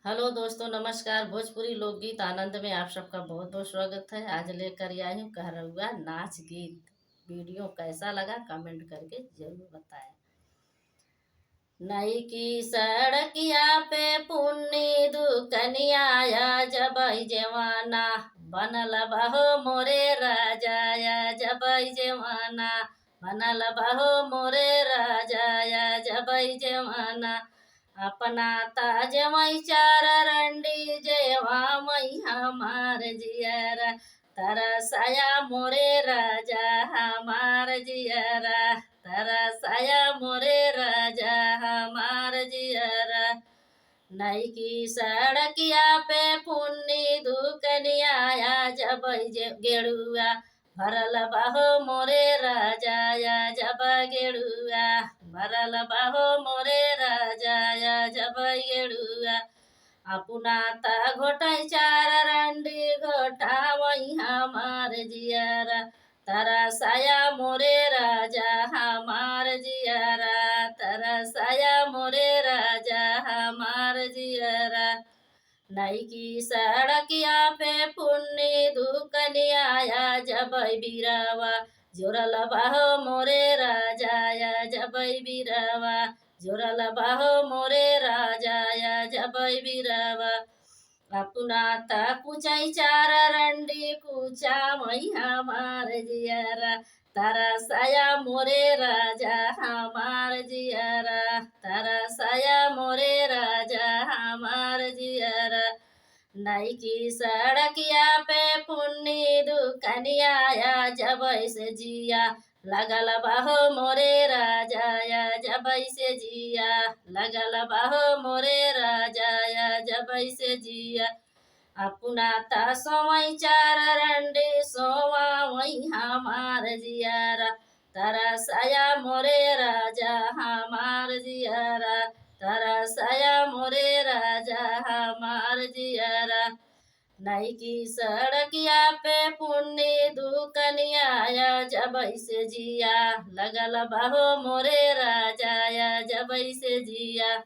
Hello दोस्तों, नमस्कार। भोजपुरी लोकगीत आनंद में आप सबका बहुत बहुत स्वागत है। आज लेकर आई हूँ कहरुआ नाच गीत। वीडियो कैसा लगा कमेंट करके जरूर बताएं। नई की सड़किया पे पुन्नी दुकनिया जबई जवाना बनल बहो मोरे राजाया जबई जवाना बनल बहो मोरे राजाया जबई जवाना अपना ताजमई चार रंडी जेवा मई हमार जियरा तरसया मोरे राजा हमार जियरा तरसया मोरे राजा हमार जियरा। नई की सड़किया पे पुन्नी दुकनिया जब गेड़ुआ भरल बहो मोरे राजा जब गेड़ुआ भरल बहो मोरे राजा जब गेड़ुआ अपना ता घोटाई चार रंडी घोटा वही हमार जियरा तरसया मोरे राजा हमार जियरा तरसया मोरे राजा हमार जियरा। नई की सड़किया पे पुन्नी दुकनिया जब बिरवा जोरल बहो मोरे राजा जब बिरवा जोरल बहो मोरे राजा जब बिरवा अपना ता कुचाई चार रंडी कुचा मई हमार जियरा तरसया मोरे राजा हमार जियरा तरसया मोरे राजा हमार जियरा। नई की सड़किया पे पुन्नी दुकनिया जब से जिया लगल बहो मोरे राजा जब से जिया लगल बहो मोरे राजा जब से जिया अपना ता सोवई चार रंडे सोवा वही हमार जियरा तरसया मोरे राजा हमार जियरा तरसया मोरे राजा हमार जियरा। नई की सड़किया पे पुन्नी दुकनिया जब से जिया लगल बहो मोरे राजा जब से जिया